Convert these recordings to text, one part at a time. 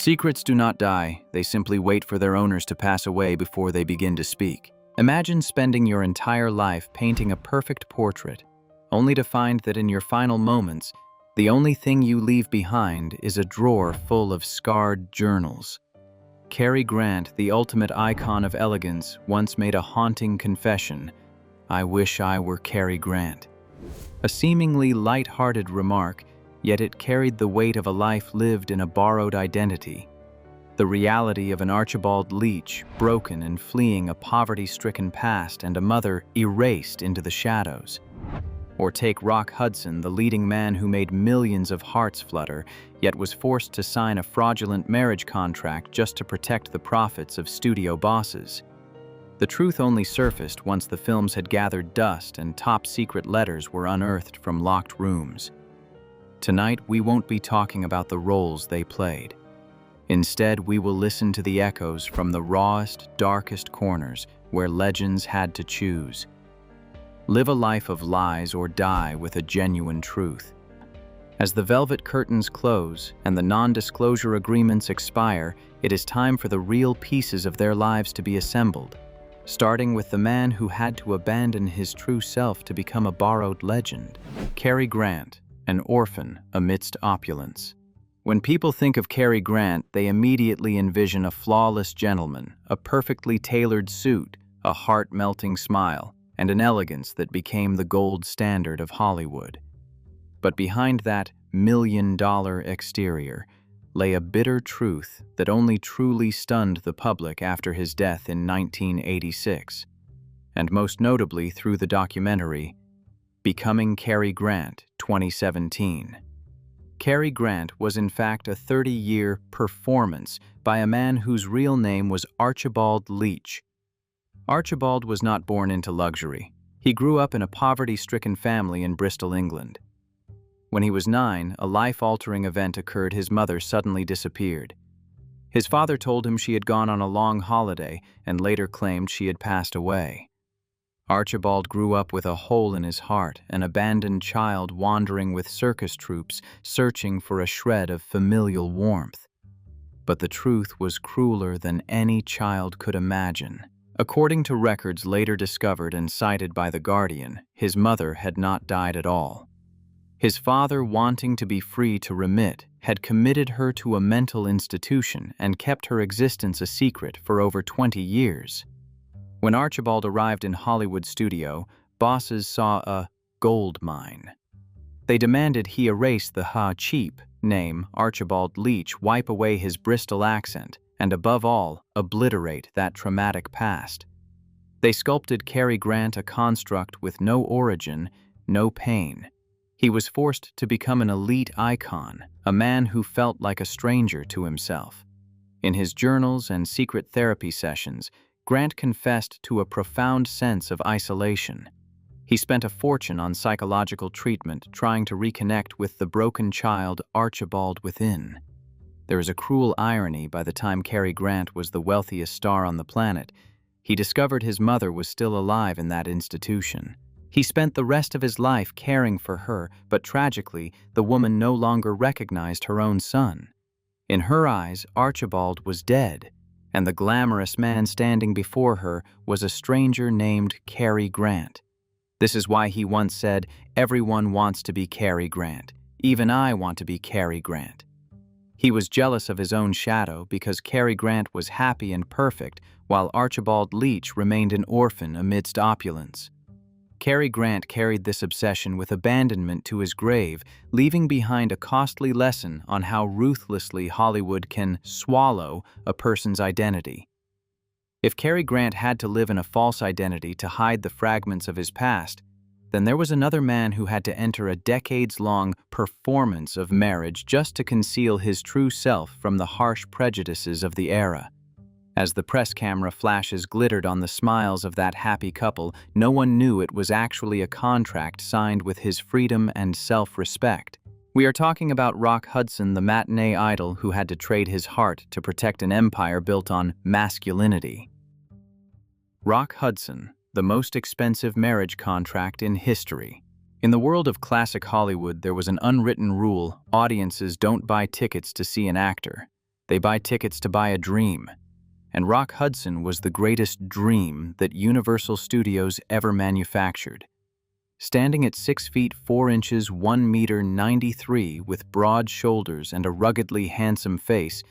Secrets do not die, they simply wait for their owners to pass away before they begin to speak. Imagine spending your entire life painting a perfect portrait, only to find that in your final moments, the only thing you leave behind is a drawer full of scarred journals. Cary Grant, the ultimate icon of elegance, once made a haunting confession: "I wish I were Cary Grant." A seemingly light-hearted remark, yet it carried the weight of a life lived in a borrowed identity. The reality of an Archibald Leach, broken and fleeing a poverty-stricken past, and a mother erased into the shadows. Or take Rock Hudson, the leading man who made millions of hearts flutter, yet was forced to sign a fraudulent marriage contract just to protect the profits of studio bosses. The truth only surfaced once the films had gathered dust and top-secret letters were unearthed from locked rooms. Tonight, we won't be talking about the roles they played. Instead, we will listen to the echoes from the rawest, darkest corners where legends had to choose. Live a life of lies or die with a genuine truth. As the velvet curtains close and the non-disclosure agreements expire, it is time for the real pieces of their lives to be assembled, starting with the man who had to abandon his true self to become a borrowed legend. Cary Grant, an orphan amidst opulence. When people think of Cary Grant, they immediately envision a flawless gentleman, a perfectly tailored suit, a heart-melting smile, and an elegance that became the gold standard of Hollywood. But behind that million-dollar exterior lay a bitter truth that only truly stunned the public after his death in 1986, and most notably through the documentary Becoming Cary Grant, 2017. Cary Grant was in fact a 30-year performance by a man whose real name was Archibald Leach. Archibald was not born into luxury. He grew up in a poverty-stricken family in Bristol, England. When he was 9, a life-altering event occurred. His mother suddenly disappeared. His father told him she had gone on a long holiday and later claimed she had passed away. Archibald grew up with a hole in his heart, an abandoned child wandering with circus troupes, searching for a shred of familial warmth. But the truth was crueler than any child could imagine. According to records later discovered and cited by The Guardian, his mother had not died at all. His father, wanting to be free to remit, had committed her to a mental institution and kept her existence a secret for over 20 years. When Archibald arrived in Hollywood studio, bosses saw a gold mine. They demanded he erase the cheap name Archibald Leach, wipe away his Bristol accent, and above all, obliterate that traumatic past. They sculpted Cary Grant, a construct with no origin, no pain. He was forced to become an elite icon, a man who felt like a stranger to himself. In his journals and secret therapy sessions, Grant confessed to a profound sense of isolation. He spent a fortune on psychological treatment, trying to reconnect with the broken child Archibald within. There is a cruel irony. By the time Cary Grant was the wealthiest star on the planet, he discovered his mother was still alive in that institution. He spent the rest of his life caring for her, but tragically, the woman no longer recognized her own son. In her eyes, Archibald was dead, and the glamorous man standing before her was a stranger named Cary Grant. This is why he once said, "Everyone wants to be Cary Grant. Even I want to be Cary Grant." He was jealous of his own shadow because Cary Grant was happy and perfect, while Archibald Leach remained an orphan amidst opulence. Cary Grant carried this obsession with abandonment to his grave, leaving behind a costly lesson on how ruthlessly Hollywood can swallow a person's identity. If Cary Grant had to live in a false identity to hide the fragments of his past, then there was another man who had to enter a decades-long performance of marriage just to conceal his true self from the harsh prejudices of the era. As the press camera flashes glittered on the smiles of that happy couple, no one knew it was actually a contract signed with his freedom and self-respect. We are talking about Rock Hudson, the matinee idol who had to trade his heart to protect an empire built on masculinity. Rock Hudson, the most expensive marriage contract in history. In the world of classic Hollywood, there was an unwritten rule: audiences don't buy tickets to see an actor. They buy tickets to buy a dream. And Rock Hudson was the greatest dream that Universal Studios ever manufactured. Standing at 6 feet 4 inches, 1 meter 93, with broad shoulders and a ruggedly handsome face,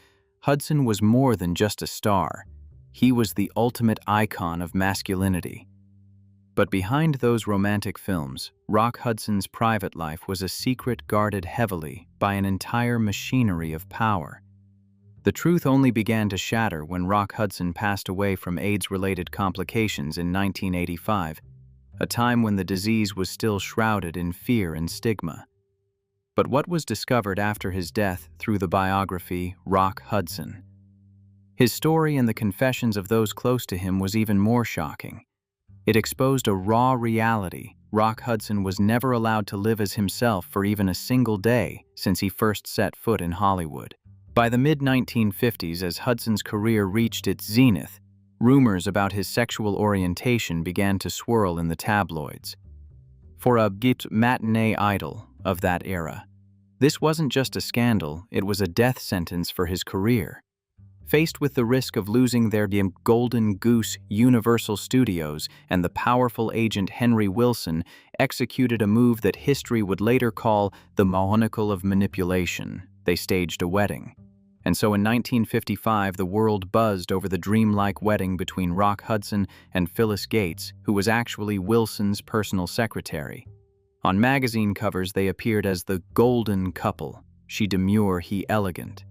Hudson was more than just a star. He was the ultimate icon of masculinity. But behind those romantic films, Rock Hudson's private life was a secret guarded heavily by an entire machinery of power. The truth only began to shatter when Rock Hudson passed away from AIDS-related complications in 1985, a time when the disease was still shrouded in fear and stigma. But what was discovered after his death through the biography Rock Hudson? His story and the confessions of those close to him was even more shocking. It exposed a raw reality. Rock Hudson was never allowed to live as himself for even a single day since he first set foot in Hollywood. By the mid-1950s, as Hudson's career reached its zenith, rumors about his sexual orientation began to swirl in the tabloids. For a matinee idol of that era, this wasn't just a scandal, it was a death sentence for his career. Faced with the risk of losing their golden goose, Universal Studios and the powerful agent Henry Wilson executed a move that history would later call the monocle of manipulation. They staged a wedding. And so in 1955, the world buzzed over the dreamlike wedding between Rock Hudson and Phyllis Gates, who was actually Wilson's personal secretary. On magazine covers, they appeared as the golden couple, she demure, he elegant.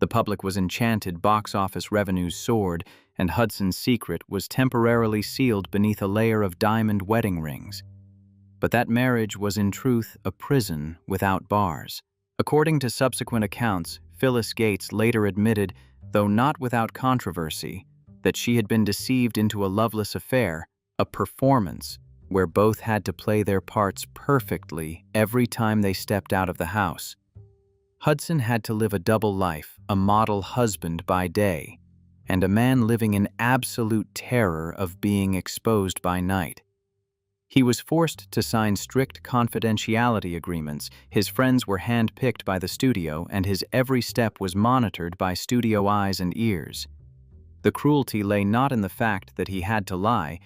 The public was enchanted, box office revenues soared, and Hudson's secret was temporarily sealed beneath a layer of diamond wedding rings. But that marriage was in truth a prison without bars. According to subsequent accounts, Phyllis Gates later admitted, though not without controversy, that she had been deceived into a loveless affair, a performance, where both had to play their parts perfectly every time they stepped out of the house. Hudson had to live a double life, a model husband by day, and a man living in absolute terror of being exposed by night. He was forced to sign strict confidentiality agreements, his friends were hand-picked by the studio, and his every step was monitored by studio eyes and ears. The cruelty lay not in the fact that he had to lie,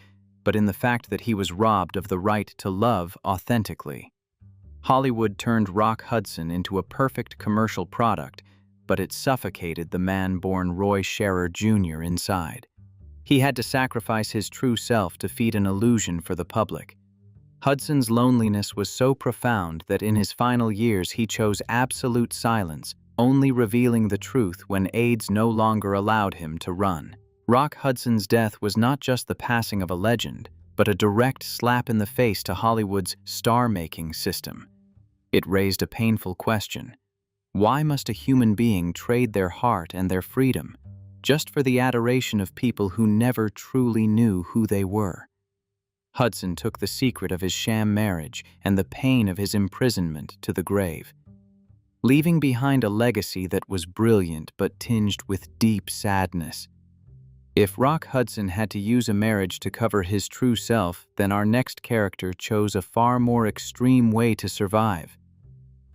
but in the fact that he was robbed of the right to love authentically. Hollywood turned Rock Hudson into a perfect commercial product, but it suffocated the man born Roy Scherer Jr. inside. He had to sacrifice his true self to feed an illusion for the public. Hudson's loneliness was so profound that in his final years he chose absolute silence, only revealing the truth when AIDS no longer allowed him to run. Rock Hudson's death was not just the passing of a legend, but a direct slap in the face to Hollywood's star-making system. It raised a painful question. Why must a human being trade their heart and their freedom just for the adoration of people who never truly knew who they were? Hudson took the secret of his sham marriage and the pain of his imprisonment to the grave, leaving behind a legacy that was brilliant but tinged with deep sadness. If Rock Hudson had to use a marriage to cover his true self, then our next character chose a far more extreme way to survive.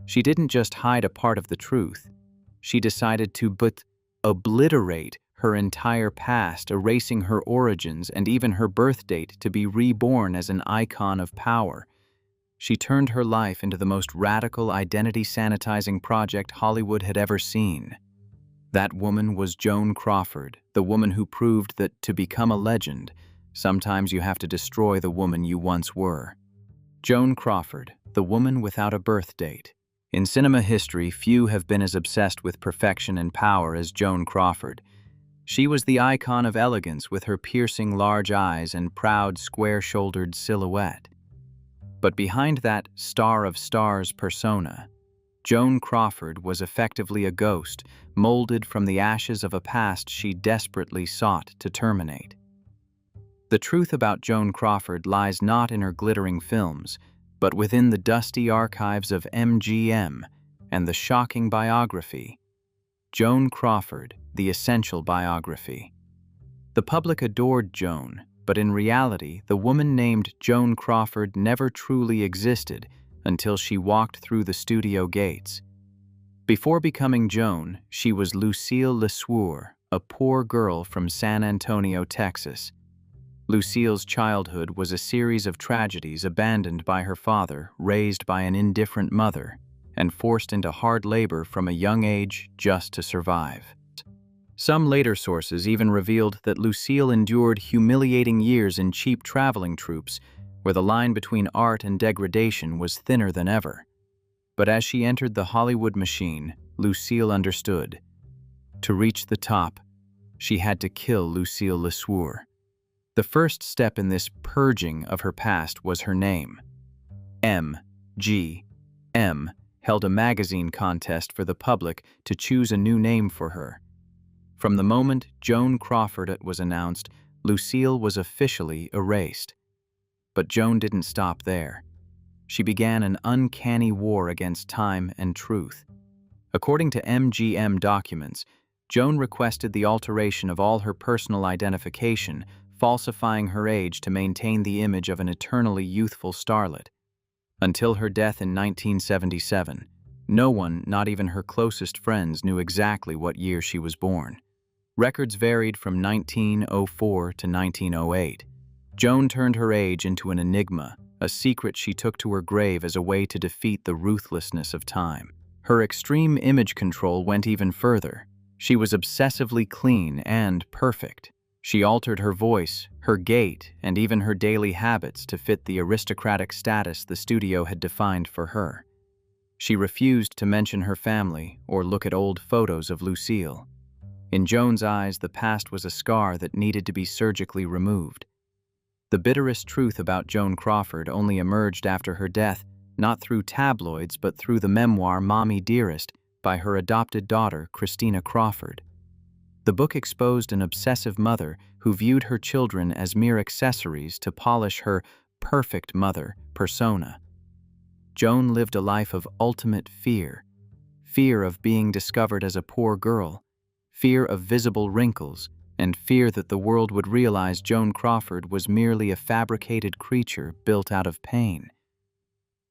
She didn't just hide a part of the truth. She decided to obliterate her entire past, erasing her origins and even her birth date to be reborn as an icon of power. She turned her life into the most radical identity-sanitizing project Hollywood had ever seen. That woman was Joan Crawford, the woman who proved that to become a legend, sometimes you have to destroy the woman you once were. Joan Crawford, the woman without a birth date. In cinema history, few have been as obsessed with perfection and power as Joan Crawford. She was the icon of elegance with her piercing large eyes and proud, square-shouldered silhouette. But behind that star of stars persona, Joan Crawford was effectively a ghost, molded from the ashes of a past she desperately sought to terminate. The truth about Joan Crawford lies not in her glittering films, but within the dusty archives of MGM and the shocking biography, Joan Crawford, the essential biography. The public adored Joan, but in reality, the woman named Joan Crawford never truly existed until she walked through the studio gates. Before becoming Joan, she was Lucille LeSueur, a poor girl from San Antonio, Texas. Lucille's childhood was a series of tragedies, abandoned by her father, raised by an indifferent mother, and forced into hard labor from a young age just to survive. Some later sources even revealed that Lucille endured humiliating years in cheap traveling troupes, where the line between art and degradation was thinner than ever. But as she entered the Hollywood machine, Lucille understood. To reach the top, she had to kill Lucille LeSueur. The first step in this purging of her past was her name. MGM held a magazine contest for the public to choose a new name for her. From the moment Joan Crawford was announced, Lucille was officially erased. But Joan didn't stop there. She began an uncanny war against time and truth. According to MGM documents, Joan requested the alteration of all her personal identification, falsifying her age to maintain the image of an eternally youthful starlet. Until her death in 1977, no one, not even her closest friends, knew exactly what year she was born. Records varied from 1904 to 1908. Joan turned her age into an enigma, a secret she took to her grave as a way to defeat the ruthlessness of time. Her extreme image control went even further. She was obsessively clean and perfect. She altered her voice, her gait, and even her daily habits to fit the aristocratic status the studio had defined for her. She refused to mention her family or look at old photos of Lucille. In Joan's eyes, the past was a scar that needed to be surgically removed. The bitterest truth about Joan Crawford only emerged after her death, not through tabloids but through the memoir Mommy Dearest by her adopted daughter, Christina Crawford. The book exposed an obsessive mother who viewed her children as mere accessories to polish her perfect mother persona. Joan lived a life of ultimate fear. Fear of being discovered as a poor girl, fear of visible wrinkles, and fear that the world would realize Joan Crawford was merely a fabricated creature built out of pain.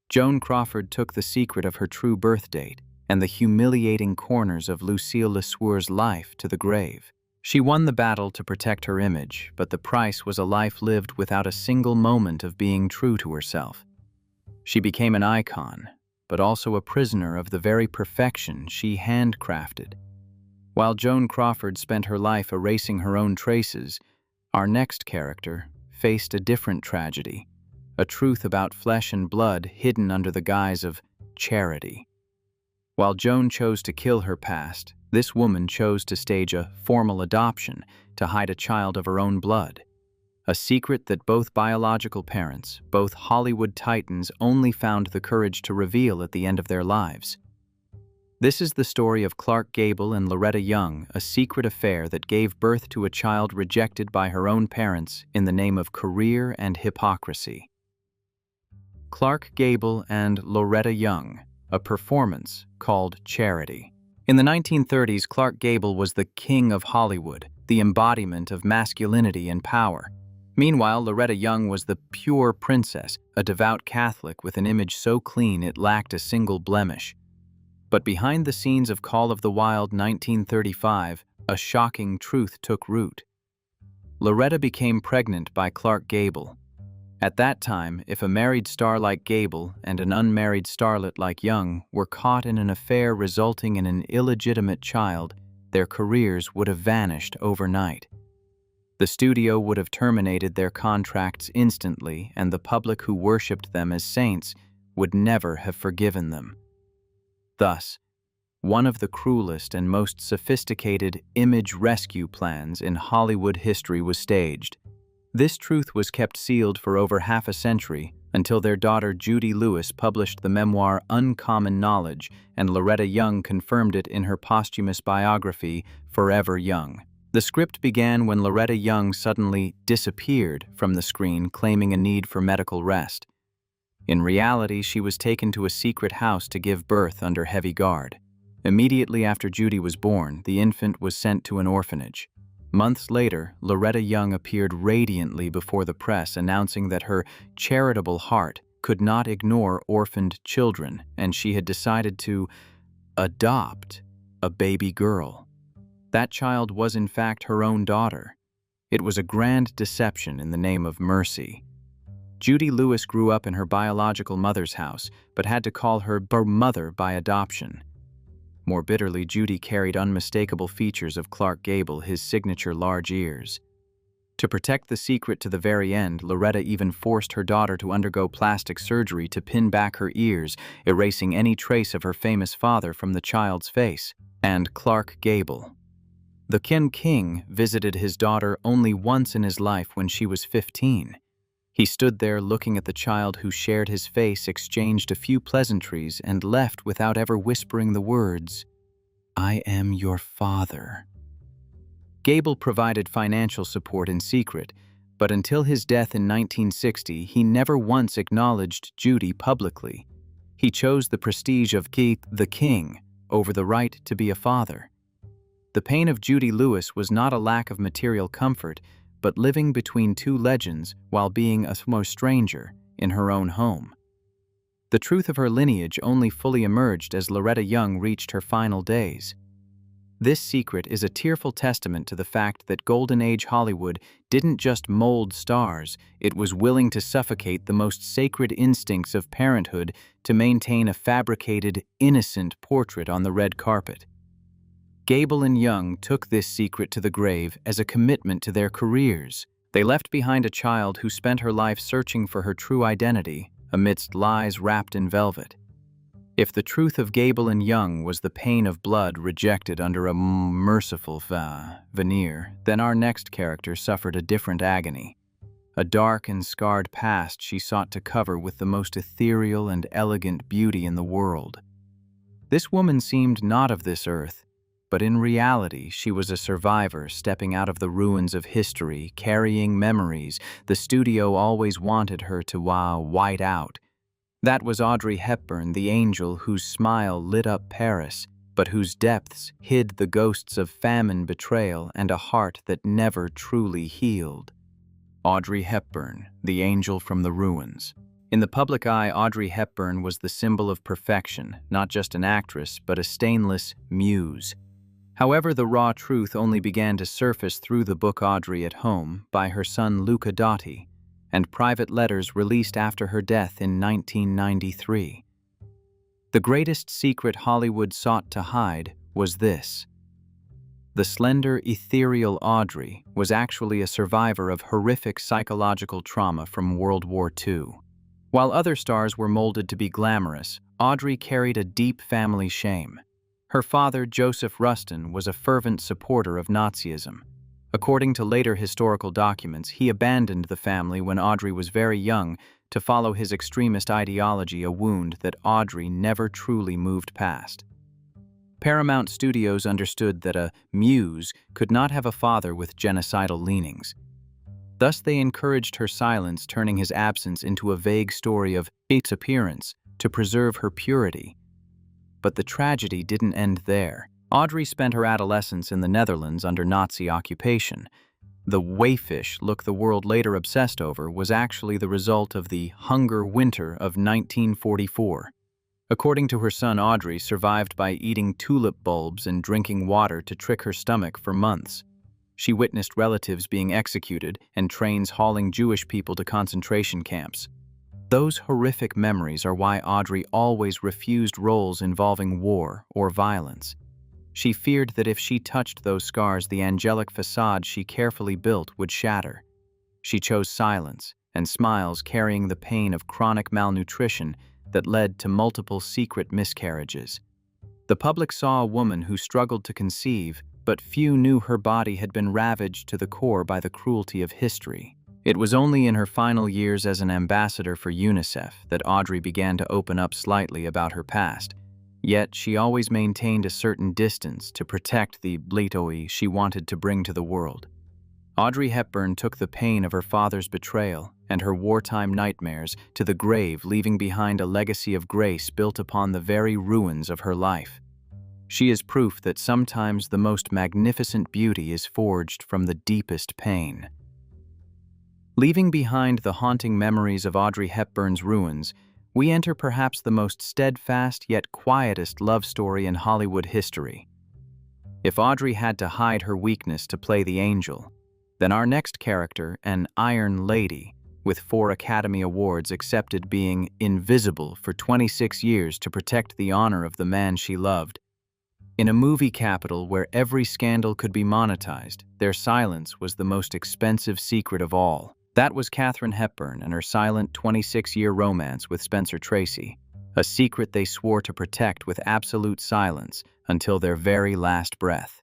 Joan Crawford took the secret of her true birth date and the humiliating corners of Lucille LeSueur's life to the grave. She won the battle to protect her image, but the price was a life lived without a single moment of being true to herself. She became an icon, but also a prisoner of the very perfection she handcrafted. While Joan Crawford spent her life erasing her own traces, our next character faced a different tragedy, a truth about flesh and blood hidden under the guise of charity. While Joan chose to kill her past, this woman chose to stage a formal adoption to hide a child of her own blood, a secret that both biological parents, both Hollywood titans, only found the courage to reveal at the end of their lives. This is the story of Clark Gable and Loretta Young, a secret affair that gave birth to a child rejected by her own parents in the name of career and hypocrisy. Clark Gable and Loretta Young, a performance called Charity. In the 1930s, Clark Gable was the king of Hollywood, the embodiment of masculinity and power. Meanwhile, Loretta Young was the pure princess, a devout Catholic with an image so clean it lacked a single blemish. But behind the scenes of Call of the Wild 1935, a shocking truth took root. Loretta became pregnant by Clark Gable. At that time, if a married star like Gable and an unmarried starlet like Young were caught in an affair resulting in an illegitimate child, their careers would have vanished overnight. The studio would have terminated their contracts instantly, and the public who worshipped them as saints would never have forgiven them. Thus, one of the cruelest and most sophisticated image rescue plans in Hollywood history was staged. This truth was kept sealed for over half a century until their daughter Judy Lewis published the memoir Uncommon Knowledge, and Loretta Young confirmed it in her posthumous biography Forever Young. The script began when Loretta Young suddenly disappeared from the screen, claiming a need for medical rest. In reality, she was taken to a secret house to give birth under heavy guard. Immediately after Judy was born, the infant was sent to an orphanage. Months later, Loretta Young appeared radiantly before the press, announcing that her charitable heart could not ignore orphaned children, and she had decided to adopt a baby girl. That child was in fact her own daughter. It was a grand deception in the name of mercy. Judy Lewis grew up in her biological mother's house, but had to call her mother by adoption. More bitterly, Judy carried unmistakable features of Clark Gable, his signature large ears. To protect the secret to the very end, Loretta even forced her daughter to undergo plastic surgery to pin back her ears, erasing any trace of her famous father from the child's face. And Clark Gable. The King visited his daughter only once in his life when she was 15. He stood there looking at the child who shared his face, exchanged a few pleasantries, and left without ever whispering the words, "I am your father." Gable provided financial support in secret, but until his death in 1960, he never once acknowledged Judy publicly. He chose the prestige of the king over the right to be a father. The pain of Judy Lewis was not a lack of material comfort, but living between two legends while being a stranger in her own home. The truth of her lineage only fully emerged as Loretta Young reached her final days. This secret is a tearful testament to the fact that Golden Age Hollywood didn't just mold stars, it was willing to suffocate the most sacred instincts of parenthood to maintain a fabricated, innocent portrait on the red carpet. Gable and Young took this secret to the grave as a commitment to their careers. They left behind a child who spent her life searching for her true identity amidst lies wrapped in velvet. If the truth of Gable and Young was the pain of blood rejected under a merciful veneer, then our next character suffered a different agony. A dark and scarred past she sought to cover with the most ethereal and elegant beauty in the world. This woman seemed not of this earth, but in reality she was a survivor stepping out of the ruins of history, carrying memories the studio always wanted her to white out. That was Audrey Hepburn, the angel whose smile lit up Paris, but whose depths hid the ghosts of famine, betrayal, and a heart that never truly healed. Audrey Hepburn, the angel from the ruins. In the public eye, Audrey Hepburn was the symbol of perfection, not just an actress, but a stainless muse. However, the raw truth only began to surface through the book Audrey at Home by her son Luca Dotti, and private letters released after her death in 1993. The greatest secret Hollywood sought to hide was this. The slender, ethereal Audrey was actually a survivor of horrific psychological trauma from World War II. While other stars were molded to be glamorous, Audrey carried a deep family shame. Her father, Joseph Rustin, was a fervent supporter of Nazism. According to later historical documents, he abandoned the family when Audrey was very young to follow his extremist ideology, a wound that Audrey never truly moved past. Paramount Studios understood that a muse could not have a father with genocidal leanings. Thus they encouraged her silence, turning his absence into a vague story of its appearance to preserve her purity. But the tragedy didn't end there. Audrey spent her adolescence in the Netherlands under Nazi occupation. The wayfish look the world later obsessed over was actually the result of the hunger winter of 1944. According to her son, Audrey survived by eating tulip bulbs and drinking water to trick her stomach for months. She witnessed relatives being executed and trains hauling Jewish people to concentration camps. Those horrific memories are why Audrey always refused roles involving war or violence. She feared that if she touched those scars, the angelic facade she carefully built would shatter. She chose silence and smiles, carrying the pain of chronic malnutrition that led to multiple secret miscarriages. The public saw a woman who struggled to conceive, but few knew her body had been ravaged to the core by the cruelty of history. It was only in her final years as an ambassador for UNICEF that Audrey began to open up slightly about her past. Yet she always maintained a certain distance to protect the joy she wanted to bring to the world. Audrey Hepburn took the pain of her father's betrayal and her wartime nightmares to the grave, leaving behind a legacy of grace built upon the very ruins of her life. She is proof that sometimes the most magnificent beauty is forged from the deepest pain. Leaving behind the haunting memories of Audrey Hepburn's ruins, we enter perhaps the most steadfast yet quietest love story in Hollywood history. If Audrey had to hide her weakness to play the angel, then our next character, an Iron Lady, with 4 Academy Awards, accepted being invisible for 26 years to protect the honor of the man she loved. In a movie capital where every scandal could be monetized, their silence was the most expensive secret of all. That was Katharine Hepburn and her silent 26-year romance with Spencer Tracy, a secret they swore to protect with absolute silence until their very last breath.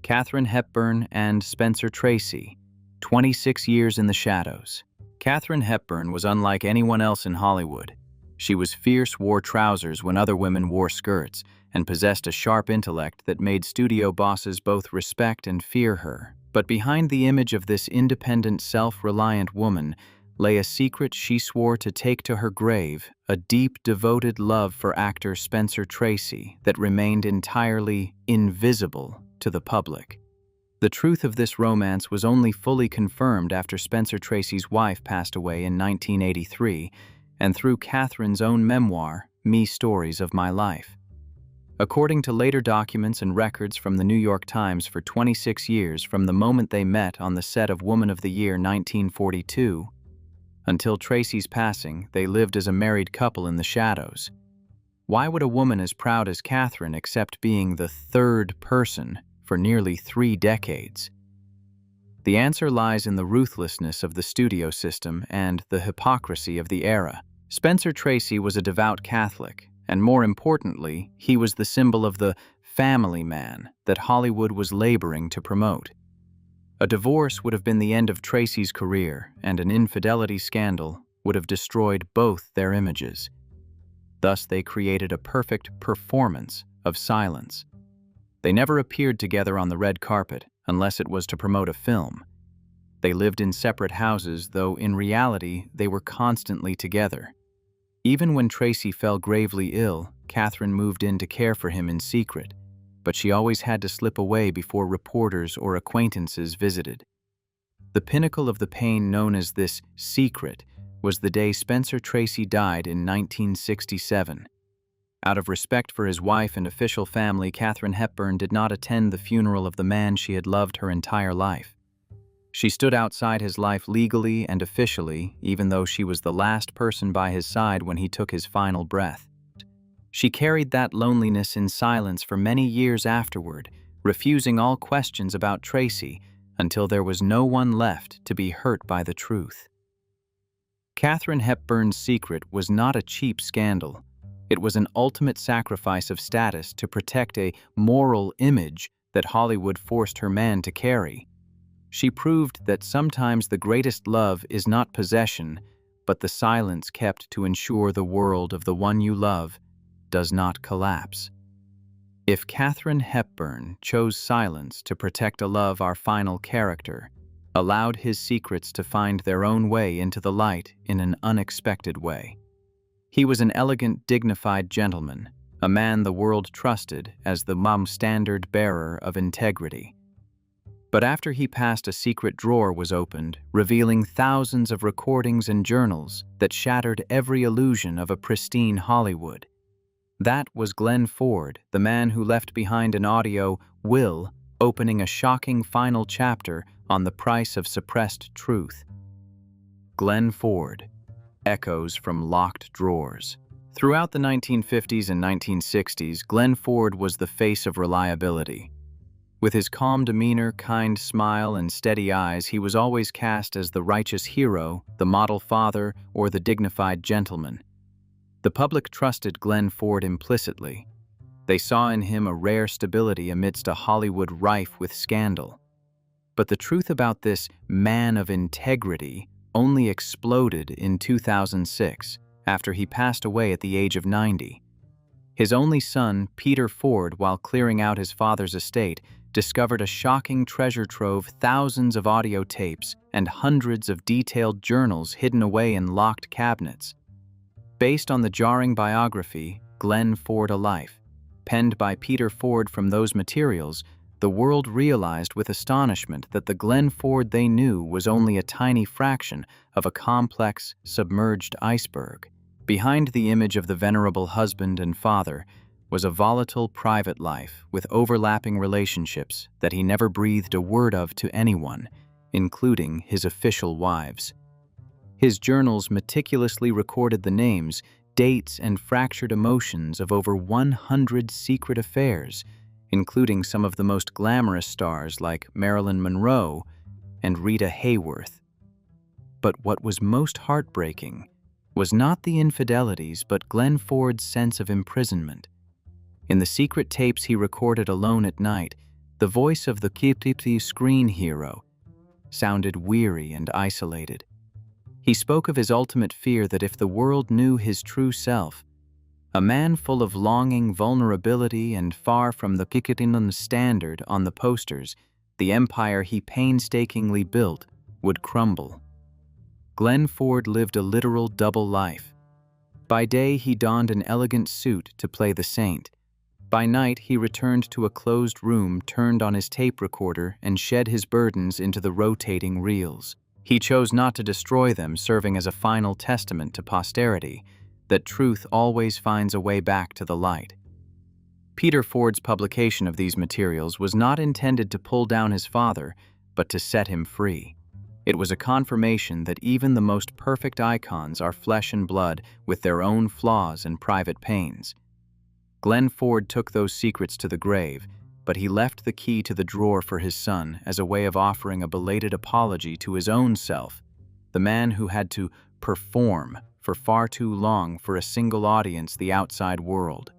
Katharine Hepburn and Spencer Tracy, 26 years in the shadows. Katharine Hepburn was unlike anyone else in Hollywood. She was fierce, wore trousers when other women wore skirts, and possessed a sharp intellect that made studio bosses both respect and fear her. But behind the image of this independent, self-reliant woman lay a secret she swore to take to her grave, a deep, devoted love for actor Spencer Tracy that remained entirely invisible to the public. The truth of this romance was only fully confirmed after Spencer Tracy's wife passed away in 1983, and through Katharine's own memoir, Me Stories of My Life. According to later documents and records from the New York Times, for 26 years from the moment they met on the set of Woman of the Year 1942 until Tracy's passing, they lived as a married couple in the shadows. Why would a woman as proud as Katharine accept being the third person for nearly 3 decades? The answer lies in the ruthlessness of the studio system and the hypocrisy of the era. Spencer Tracy was a devout Catholic, and more importantly, he was the symbol of the family man that Hollywood was laboring to promote. A divorce would have been the end of Tracy's career, and an infidelity scandal would have destroyed both their images. Thus, they created a perfect performance of silence. They never appeared together on the red carpet unless it was to promote a film. They lived in separate houses, though in reality they were constantly together. Even when Tracy fell gravely ill, Katharine moved in to care for him in secret, but she always had to slip away before reporters or acquaintances visited. The pinnacle of the pain known as this secret was the day Spencer Tracy died in 1967. Out of respect for his wife and official family, Katharine Hepburn did not attend the funeral of the man she had loved her entire life. She stood outside his life legally and officially, even though she was the last person by his side when he took his final breath. She carried that loneliness in silence for many years afterward, refusing all questions about Tracy until there was no one left to be hurt by the truth. Katharine Hepburn's secret was not a cheap scandal. It was an ultimate sacrifice of status to protect a moral image that Hollywood forced her man to carry. She proved that sometimes the greatest love is not possession, but the silence kept to ensure the world of the one you love does not collapse. If Katharine Hepburn chose silence to protect a love, our final character allowed his secrets to find their own way into the light in an unexpected way. He was an elegant, dignified gentleman, a man the world trusted as the standard bearer of integrity. But after he passed, a secret drawer was opened, revealing thousands of recordings and journals that shattered every illusion of a pristine Hollywood. That was Glenn Ford, the man who left behind an audio will, opening a shocking final chapter on the price of suppressed truth. Glenn Ford. Echoes from locked drawers. Throughout the 1950s and 1960s, Glenn Ford was the face of reliability. With his calm demeanor, kind smile, and steady eyes, he was always cast as the righteous hero, the model father, or the dignified gentleman. The public trusted Glenn Ford implicitly. They saw in him a rare stability amidst a Hollywood rife with scandal. But the truth about this man of integrity only exploded in 2006, after he passed away at the age of 90. His only son, Peter Ford, while clearing out his father's estate, discovered a shocking treasure trove, thousands of audio tapes, and hundreds of detailed journals hidden away in locked cabinets. Based on the jarring biography, Glenn Ford: A Life, penned by Peter Ford, from those materials, the world realized with astonishment that the Glenn Ford they knew was only a tiny fraction of a complex, submerged iceberg. Behind the image of the venerable husband and father was a volatile private life with overlapping relationships that he never breathed a word of to anyone, including his official wives. His journals meticulously recorded the names, dates, and fractured emotions of over 100 secret affairs, including some of the most glamorous stars like Marilyn Monroe and Rita Hayworth. But what was most heartbreaking was not the infidelities but Glenn Ford's sense of imprisonment. In the secret tapes he recorded alone at night, the voice of the Kiptipti screen hero sounded weary and isolated. He spoke of his ultimate fear that if the world knew his true self, a man full of longing, vulnerability, and far from the Pikettyman standard on the posters, the empire he painstakingly built would crumble. Glenn Ford lived a literal double life. By day, he donned an elegant suit to play the saint. By night, he returned to a closed room, turned on his tape recorder, and shed his burdens into the rotating reels. He chose not to destroy them, serving as a final testament to posterity that truth always finds a way back to the light. Peter Ford's publication of these materials was not intended to pull down his father, but to set him free. It was a confirmation that even the most perfect icons are flesh and blood with their own flaws and private pains. Glenn Ford took those secrets to the grave, but he left the key to the drawer for his son as a way of offering a belated apology to his own self, the man who had to perform for far too long for a single audience, the outside world.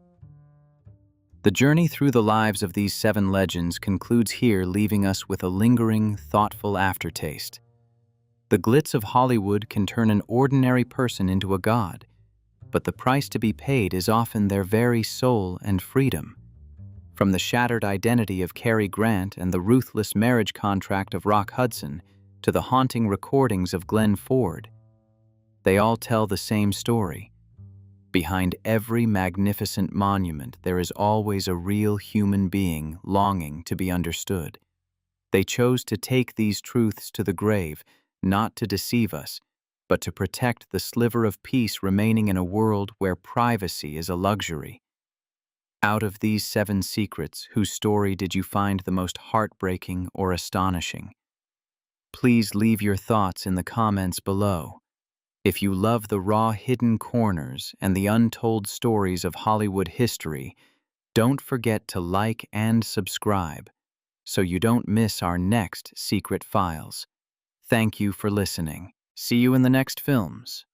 The journey through the lives of these 7 legends concludes here, leaving us with a lingering, thoughtful aftertaste. The glitz of Hollywood can turn an ordinary person into a god, but the price to be paid is often their very soul and freedom. From the shattered identity of Cary Grant and the ruthless marriage contract of Rock Hudson to the haunting recordings of Glenn Ford, they all tell the same story. Behind every magnificent monument, there is always a real human being longing to be understood. They chose to take these truths to the grave, not to deceive us, but to protect the sliver of peace remaining in a world where privacy is a luxury. Out of these 7 secrets, whose story did you find the most heartbreaking or astonishing? Please leave your thoughts in the comments below. If you love the raw hidden corners and the untold stories of Hollywood history, don't forget to like and subscribe so you don't miss our next Secret Files. Thank you for listening. See you in the next films.